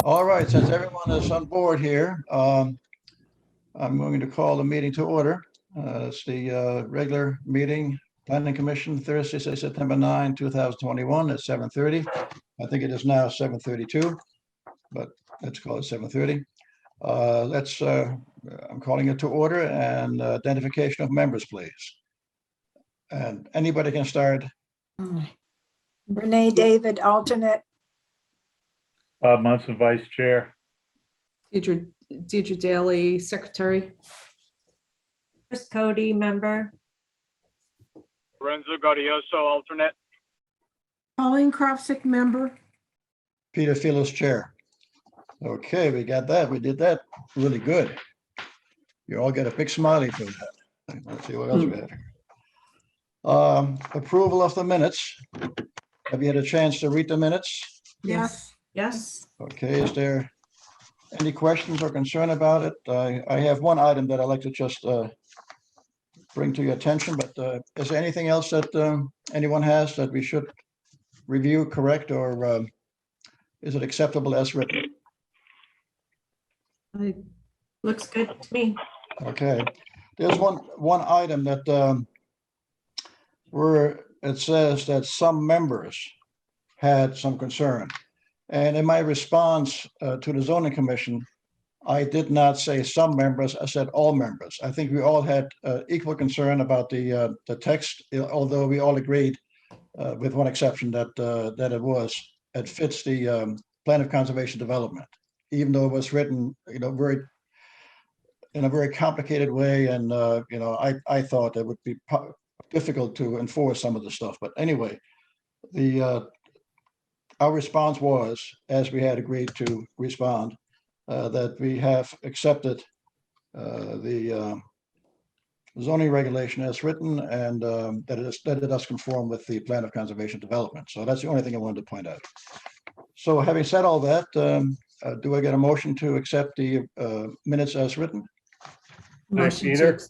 All right, since everyone is on board here, I'm going to call the meeting to order. It's the regular meeting, Planning Commission, Thursday, September 9, 2021 at 7:30. I think it is now 7:32, but let's call it 7:30. I'm calling it to order and identification of members, please. And anybody can start. Renee David, alternate. Bob Munson, Vice Chair. Deidre Daly, Secretary. Chris Cody, member. Lorenzo Gaudioso, alternate. Pauline Crofsick, member. Peter Philos, Chair. Okay, we got that. We did that really good. You all get a big smiley for that. Let's see what else we have here. Approval of the minutes. Have you had a chance to read the minutes? Yes. Yes. Okay, is there any questions or concern about it? I have one item that I'd like to just bring to your attention, but is there anything else that anyone has that we should review, correct, or is it acceptable as written? Looks good to me. Okay, there's one item that where it says that some members had some concern. And in my response to the zoning commission, I did not say some members, I said all members. I think we all had equal concern about the text, although we all agreed with one exception that it fits the plan of conservation development, even though it was written, in a very complicated way. And, I thought it would be difficult to enforce some of the stuff. But anyway, our response was, as we had agreed to respond, that we have accepted the zoning regulation as written, and that it does conform with the plan of conservation development. So that's the only thing I wanted to point out. So having said all that, do I get a motion to accept the minutes as written? Motion Peter? to,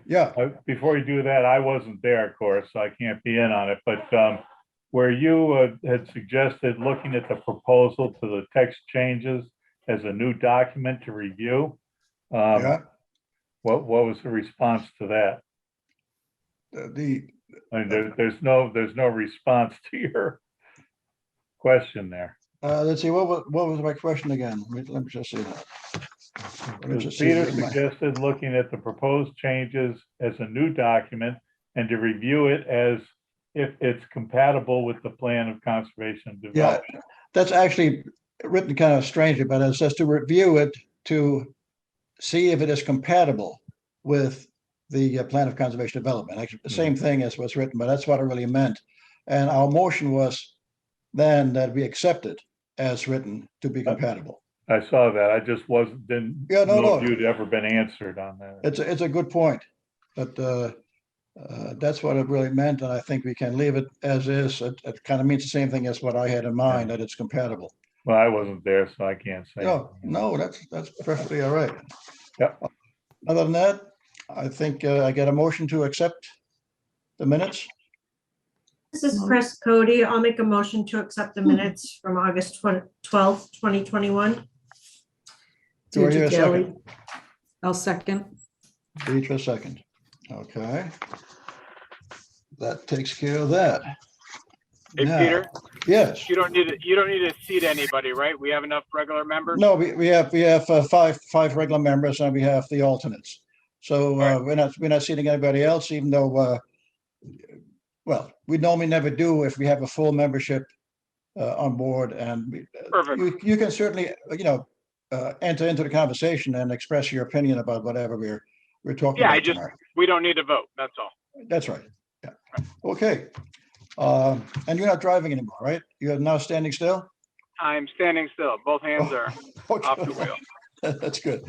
Yeah, Before you do that, I wasn't there, of course, so I can't be in on it, but where you had suggested looking at the proposal to the text changes as a new document to review, yeah. what was the response to that? I mean, there's no response to your question there. Let's see, what was my question again? Let me just see that. Let me just see Peter my- suggested looking at the proposed changes as a new document and to review it as if it's compatible with the plan of conservation Yeah, development. that's actually written kind of strangely, but it says to review it to see if it is compatible with the plan of conservation development. Actually, the same thing as what's written, but that's what I really meant. And our motion was then that we accept it as written to be compatible. I saw that. I just didn't Yeah, no, know if no. you'd ever been answered on that. It's a good point, but that's what it really meant, and I think we can leave it as is. It kind of means the same thing as what I had in mind, that it's compatible. Well, I wasn't there, so I can't say. No, that's perfectly all right. Yep. Other than that, I think I get a motion to accept the minutes. This is Chris Cody. I'll make a motion to accept the minutes from August 12th, 2021. Do I hear Deidre a Daly. second? I'll second. Deidre, second. Okay. That takes care of that. Hey, Now, Peter, yes. you don't need to seat anybody, right? We have enough regular members? No, we have five regular members and we have the alternates. So we're not seating anybody else, even though well, we normally never do if we have a full membership on board, and Perfect. you can certainly enter into the conversation and express your opinion about whatever we're talking Yeah, about tonight. we don't need to vote, that's all. That's right. Yeah. Okay. And you're not driving anymore, right? You're now standing still? I'm standing still. Both hands are Okay. off the wheel. That's good.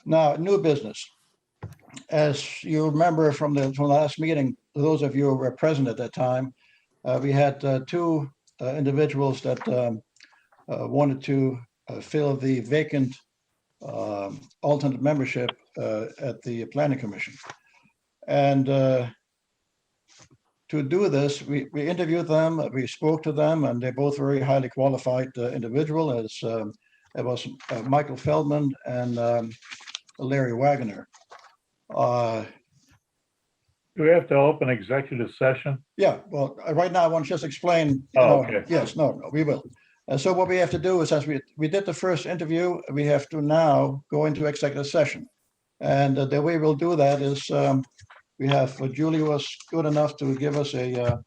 Now, new business. As you remember from the last meeting, those of you who were present at that time, we had two individuals that wanted to fill the vacant alternate membership at the Planning Commission. And to do this, we interviewed them, we spoke to them, and they're both very highly qualified individual. It was Michael Feldman and Larry Wagner. Do we have to open executive session? Yeah, well, right now I want to just explain. you Oh, know, okay. Yes, no, we will. So what we have to do is, as we did the first interview, we have to now go into executive session. And the way we'll do that is we have Julie was good enough to give us the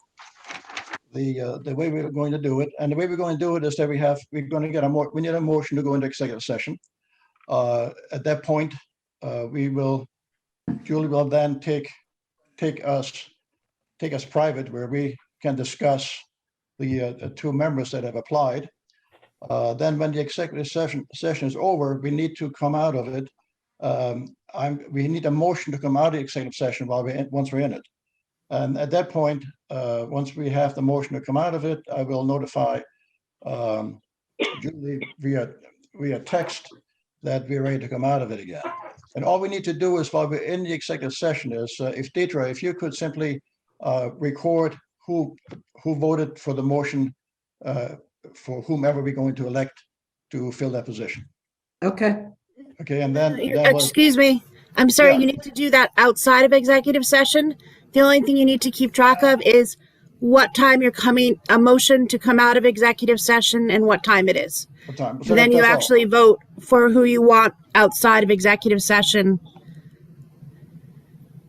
way we're going to do it. And the way we're going to do it is that we're going to get we need a motion to go into executive session. At that point, Julie will then take us private, where we can discuss the two members that have applied. Then when the executive session is over, we need to come out of it. We need a motion to come out of the executive session once we're in it. And at that point, once we have the motion to come out of it, I will notify Julie via text that we're ready to come out of it again. And all we need to do is, while we're in the executive session, is if you could simply record who voted for the motion for whomever we're going to elect to fill that position. Okay, Okay, and then Excuse me. I'm sorry, Yeah. you need to do that outside of executive session. The only thing you need to keep track of is what time you're a motion to come out of executive session and what time it is. what time? So Then you that's all. actually vote for who you want outside of executive session.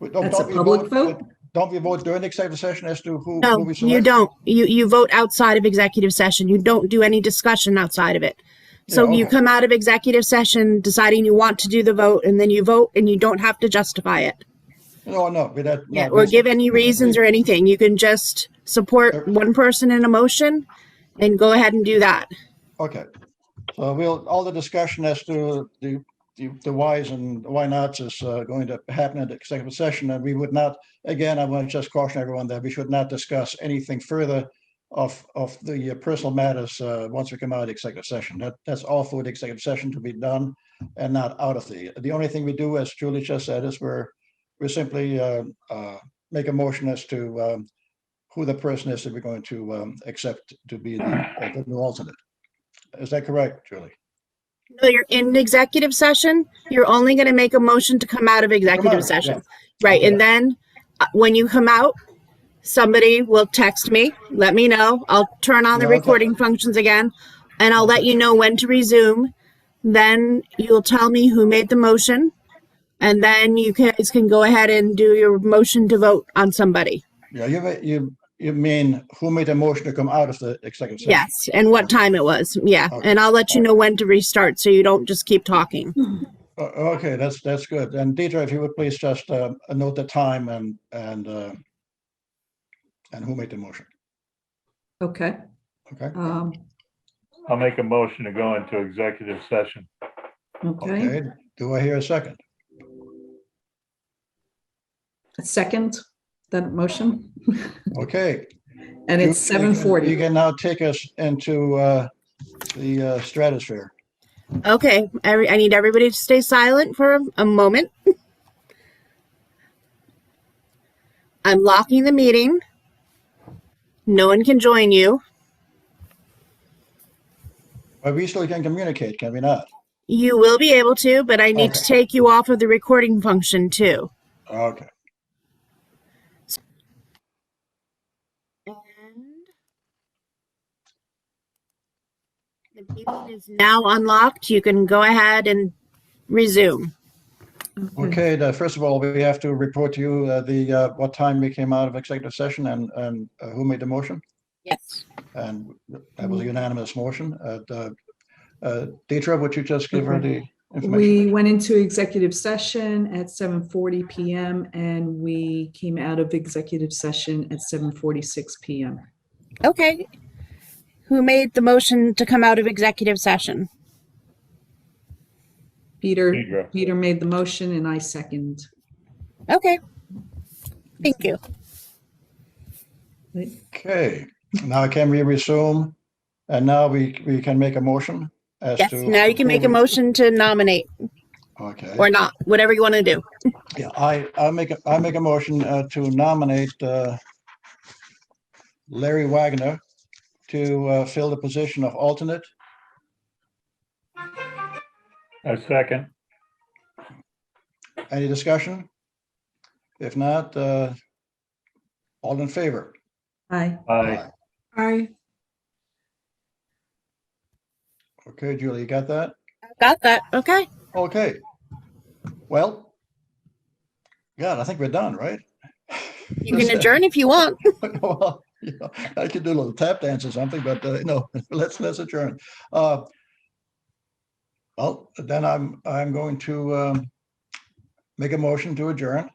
That's a public vote? Don't we vote during the executive session as to who No, we you select? don't. You vote outside of executive session. You don't do any discussion outside of it. So Yeah, you okay. come out of executive session deciding you want to do the vote, and then you vote, and you don't have to justify it. No, but that. Yeah, no, or give any reasons or anything. You can just support one person in a motion and go ahead and do that. Okay, so all the discussion as to the whys and why nots is going to happen at the executive session, and we would not, again, I want to just caution everyone that we should not discuss anything further of the personal matters once we come out of the executive session. That's all for the executive session to be done and not out of the only thing we do, as Julie just said, is we simply make a motion as to who the person is that we're going to accept to be the new alternate. Is that correct, Julie? No, you're in executive session. You're only going to make a motion to come out of out, executive session. Right. Okay. And then when you come out, somebody will text me, let me know. I'll turn on the Okay. recording functions again, and I'll let you know when to resume. Then you'll tell me who made the motion, and then you guys can go ahead and do your motion to vote on somebody. Yeah, you mean who made a motion to come out of the executive session? Yes, and what time it was. Yeah, Okay. and I'll let you know when to restart so you don't just keep talking. Okay, that's good. And Deidre, if you would please just note the time and who made the motion. okay. Okay. I'll make a motion to go into executive session. Okay. Okay. Do I hear a second? A second, that motion, Okay. and it's You 7:40. can now take us into the stratosphere. Okay, I need everybody to stay silent for a moment. I'm locking the meeting. No one can join you. But we still can communicate, can we not? You will be able to, but I need to Okay. take you off of the recording function too. Okay. And the meeting is now unlocked. You can go ahead and resume. Okay, first of all, we have to report to you what time we came out of executive session and who made the motion. Yes. And that was a unanimous motion. Deidre, would you just give her the information? We went into executive session at 7:40 PM and we came out of executive session at 7:46 PM. Okay. Who made the motion to come out of executive session? Deidre. Peter made the motion and I second. Okay. Thank you. Okay, now can we resume? And now we can make a motion as Yes. to. Now you can make a motion to nominate Okay, or not, whatever you want to do. yeah, I make a motion to nominate Larry Wagner to fill the position of alternate. A second. Any discussion? If not, all in favor? Aye. Aye. Aye. Okay, Julie, you got that? Got that. Okay. Okay. Well, God, I think we're done, right? You can adjourn if you want. Well, I could do a little tap dance or something, but no, let's adjourn. Well, then I'm going to make a motion to adjourn.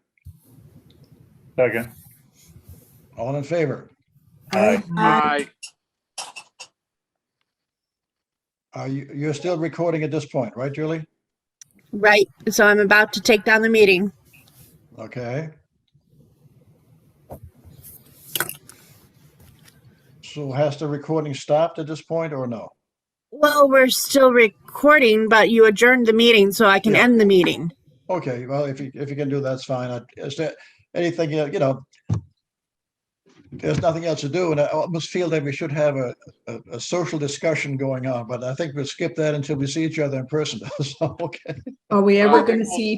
Second. All in favor? Aye. Aye. You're still recording at this point, right, Julie? Right. So I'm about to take down the meeting. Okay. So has the recording stopped at this point or no? Well, we're still recording, but you adjourned the meeting so I can Yeah. end the meeting. Okay, well, if you can do, that's fine. Is there anything, there's nothing else to do, and I almost feel that we should have a social discussion going on, but I think we'll skip that until we see each other in person. So, okay. Are we ever going to see